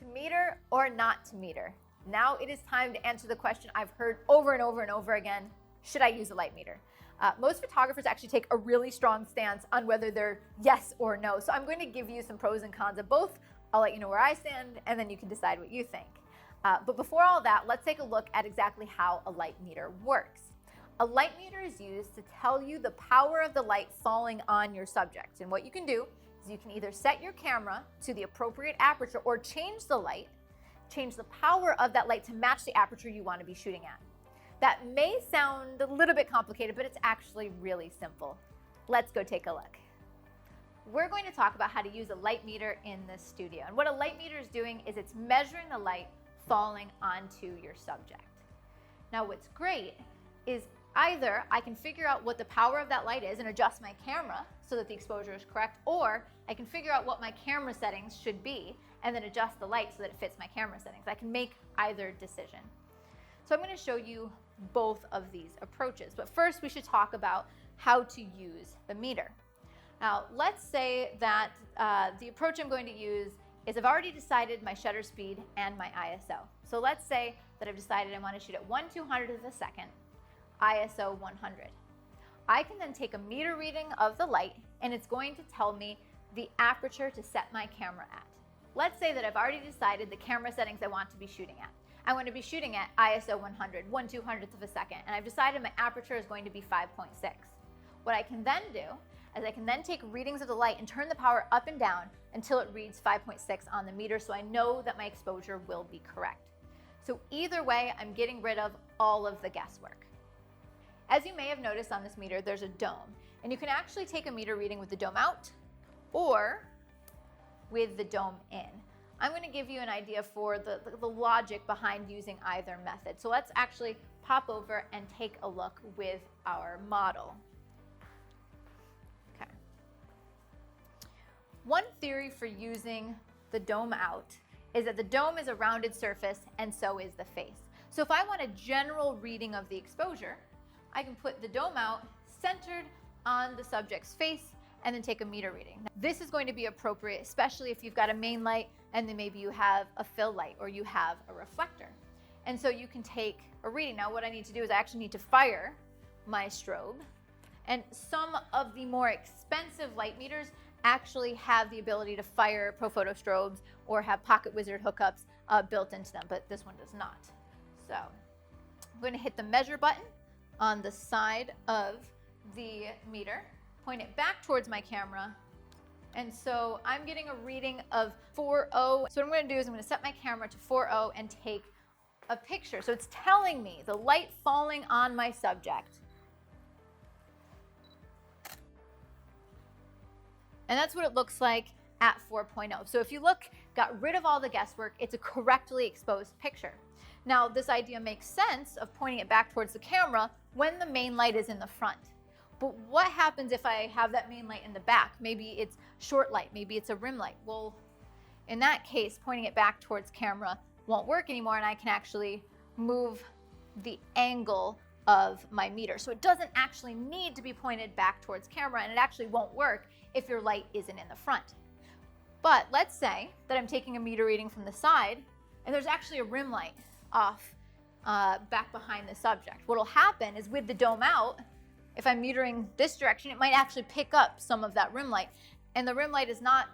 To meter or not to meter? Now it is time to answer the question I've heard over and over and over again, should I use a light meter? Most photographers actually take a really strong stance on whether they're yes or no. So I'm going to give you some pros and cons of both. I'll let you know where I stand, and then you can decide what you think. But before all that, let's take a look at exactly how a light meter works. A light meter is used to tell you the power of the light falling on your subject. And what you can do is you can either set your camera to the appropriate aperture or change the light, change the power of that light to match the aperture you want to be shooting at. That may sound a little bit complicated, but it's actually really simple. Let's go take a look. We're going to talk about how to use a light meter in this studio. And what a light meter is doing is it's measuring the light falling onto your subject. Now what's great is either I can figure out what the power of that light is and adjust my camera so that the exposure is correct, or I can figure out what my camera settings should be and then adjust the light so that it fits my camera settings. I can make either decision. So I'm going to show you both of these approaches. But first we should talk about how to use the meter. Now let's say that the approach I'm going to use is I've already decided my shutter speed and my ISO. So let's say that I've decided I want to shoot at 1/200th of a second, ISO 100. I can then take a meter reading of the light and it's going to tell me the aperture to set my camera at. Let's say that I've already decided the camera settings I want to be shooting at. I want to be shooting at ISO 100, 1/200th of a second, and I've decided my aperture is going to be 5.6. What I can then do is I can then take readings of the light and turn the power up and down until it reads 5.6 on the meter, so I know that my exposure will be correct. So either way, I'm getting rid of all of the guesswork. As you may have noticed on this meter, there's a dome, and you can actually take a meter reading with the dome out or with the dome in. I'm going to give you an idea for the logic behind using either method. So let's actually pop over and take a look with our model. Okay. One theory for using the dome out is that the dome is a rounded surface and so is the face. So if I want a general reading of the exposure, I can put the dome out centered on the subject's face and then take a meter reading. Now, this is going to be appropriate, especially if you've got a main light and then maybe you have a fill light or you have a reflector. And so you can take a reading. Now what I need to do is I actually need to fire my strobe, and some of the more expensive light meters actually have the ability to fire ProPhoto strobes or have Pocket Wizard hookups built into them, but this one does not. So I'm going to hit the measure button on the side of the meter, point it back towards my camera, and so I'm getting a reading of 4.0. So what I'm going to do is I'm going to set my camera to 4.0 and take a picture. So it's telling me the light falling on my subject. And that's what it looks like at 4.0. So if you look, got rid of all the guesswork, it's a correctly exposed picture. Now this idea makes sense of pointing it back towards the camera when the main light is in the front. But what happens if I have that main light in the back? Maybe it's short light, maybe it's a rim light. Well, in that case, pointing it back towards camera won't work anymore, and I can actually move the angle of my meter. So it doesn't actually need to be pointed back towards camera, and it actually won't work if your light isn't in the front. But let's say that I'm taking a meter reading from the side, and there's actually a rim light off back behind the subject. What'll happen is with the dome out, if I'm metering this direction, it might actually pick up some of that rim light. And the rim light is not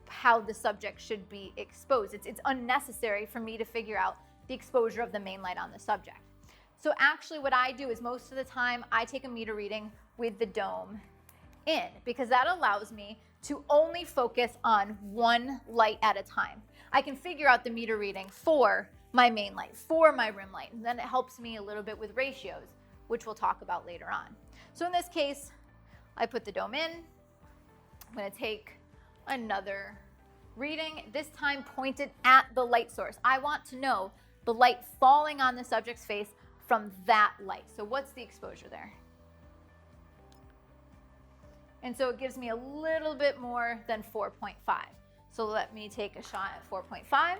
how the subject should be exposed. It's unnecessary for me to figure out the exposure of the main light on the subject. So actually what I do is most of the time I take a meter reading with the dome in, because that allows me to only focus on one light at a time. I can figure out the meter reading for my main light, for my rim light, and then it helps me a little bit with ratios, which we'll talk about later on. So in this case, I put the dome in. I'm going to take another reading, this time pointed at the light source. I want to know the light falling on the subject's face from that light. So what's the exposure there? And so it gives me a little bit more than 4.5. So let me take a shot at 4.5.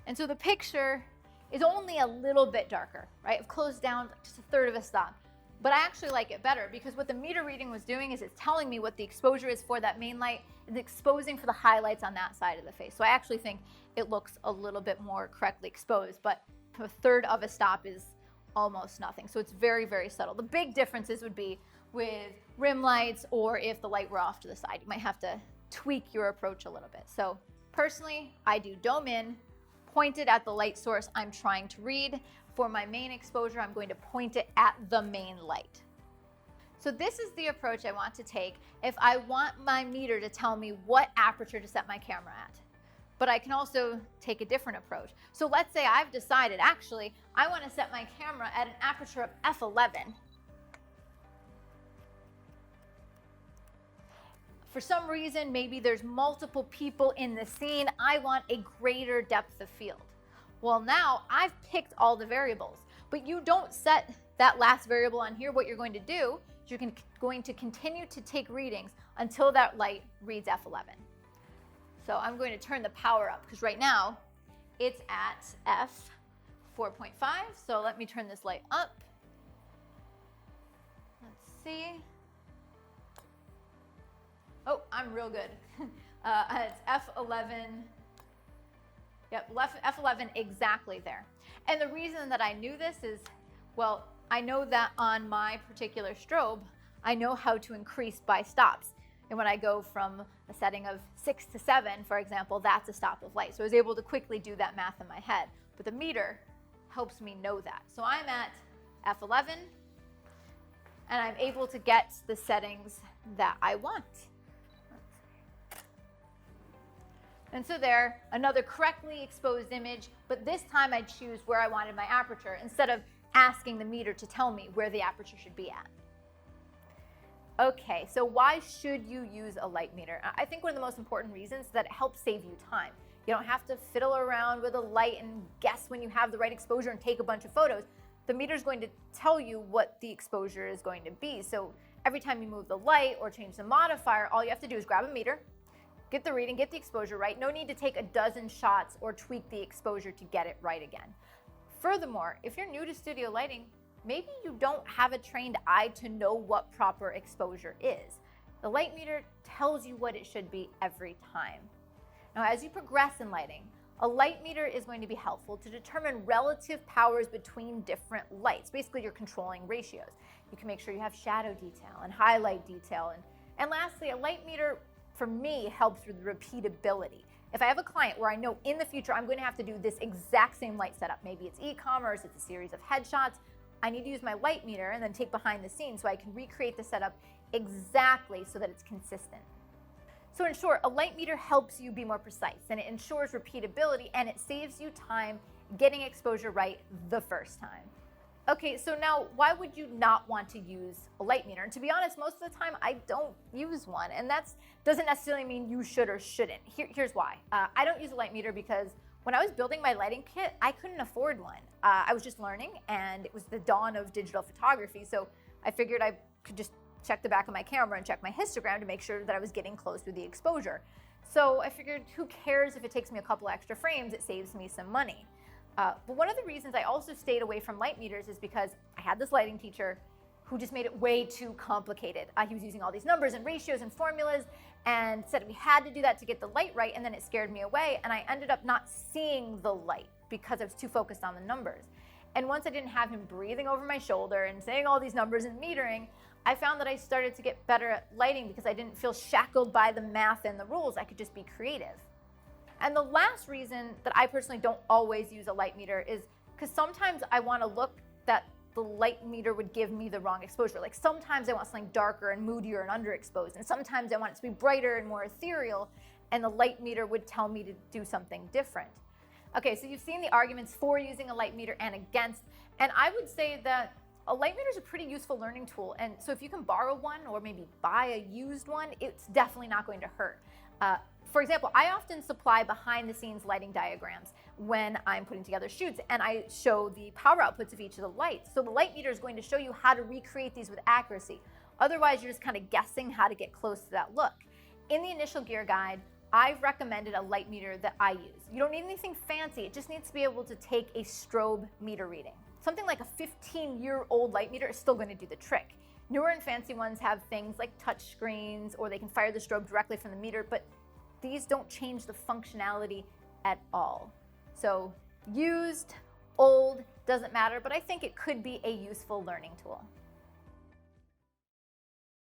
And so the picture is only a little bit darker, right? I've closed down just a third of a stop. But I actually like it better because what the meter reading was doing is it's telling me what the exposure is for that main light and exposing for the highlights on that side of the face. So I actually think it looks a little bit more correctly exposed, but a third of a stop is almost nothing. So it's very, very subtle. The big differences would be with rim lights, or if the light were off to the side, you might have to tweak your approach a little bit. So personally, I do dome in, pointed at the light source I'm trying to read. For my main exposure, I'm going to point it at the main light. So this is the approach I want to take if I want my meter to tell me what aperture to set my camera at. But I can also take a different approach. So let's say I've decided, actually, I want to set my camera at an aperture of f11. For some reason, maybe there's multiple people in the scene. I want a greater depth of field. Well, now I've picked all the variables, but you don't set that last variable on here. What you're going to do is you're going to continue to take readings until that light reads f11. So I'm going to turn the power up because right now it's at f4.5. So let me turn this light up. Let's see. Oh, I'm real good. It's f11. Yep, f11 exactly there. And the reason that I knew this is, well, I know that on my particular strobe, I know how to increase by stops. And when I go from a setting of 6 to 7, for example, that's a stop of light. So I was able to quickly do that math in my head. But the meter helps me know that. So I'm at f11, and I'm able to get the settings that I want. And so there, another correctly exposed image, but this time I choose where I wanted my aperture instead of asking the meter to tell me where the aperture should be at. Okay, so why should you use a light meter? I think one of the most important reasons is that it helps save you time. You don't have to fiddle around with a light and guess when you have the right exposure and take a bunch of photos. The meter is going to tell you what the exposure is going to be. So every time you move the light or change the modifier, all you have to do is grab a meter, get the reading, get the exposure right. No need to take a dozen shots or tweak the exposure to get it right again. Furthermore, if you're new to studio lighting, maybe you don't have a trained eye to know what proper exposure is. The light meter tells you what it should be every time. Now, as you progress in lighting, a light meter is going to be helpful to determine relative powers between different lights. Basically, you're controlling ratios. You can make sure you have shadow detail and highlight detail. And lastly, a light meter, for me, helps with repeatability. If I have a client where I know in the future I'm going to have to do this exact same light setup, maybe it's e-commerce, it's a series of headshots, I need to use my light meter and then take behind the scenes so I can recreate the setup exactly so that it's consistent. So in short, a light meter helps you be more precise, and it ensures repeatability, and it saves you time getting exposure right the first time. Okay, so now why would you not want to use a light meter? And to be honest, most of the time I don't use one, and that doesn't necessarily mean you should or shouldn't. Here's why. I don't use a light meter because when I was building my lighting kit, I couldn't afford one. I was just learning, and it was the dawn of digital photography, so I figured I could just check the back of my camera and check my histogram to make sure that I was getting close with the exposure. So I figured, who cares if it takes me a couple extra frames, it saves me some money. But one of the reasons I also stayed away from light meters is because I had this lighting teacher who just made it way too complicated. He was using all these numbers and ratios and formulas and said we had to do that to get the light right, and then it scared me away, and I ended up not seeing the light because I was too focused on the numbers. And once I didn't have him breathing over my shoulder and saying all these numbers and metering, I found that I started to get better at lighting because I didn't feel shackled by the math and the rules. I could just be creative. And the last reason that I personally don't always use a light meter is because sometimes I want to look that the light meter would give me the wrong exposure. Like sometimes I want something darker and moodier and underexposed, and sometimes I want it to be brighter and more ethereal, and the light meter would tell me to do something different. Okay, so you've seen the arguments for using a light meter and against, and I would say that a light meter is a pretty useful learning tool, and so if you can borrow one or maybe buy a used one, it's definitely not going to hurt. For example, I often supply behind-the-scenes lighting diagrams when I'm putting together shoots, and I show the power outputs of each of the lights. So the light meter is going to show you how to recreate these with accuracy. Otherwise, you're just kind of guessing how to get close to that look. In the initial gear guide, I've recommended a light meter that I use. You don't need anything fancy. It just needs to be able to take a strobe meter reading. something like a 15-year-old light meter is still going to do the trick. Newer and fancy ones have things like touch screens, or they can fire the strobe directly from the meter, but these don't change the functionality at all. So used, old, doesn't matter, but I think it could be a useful learning tool.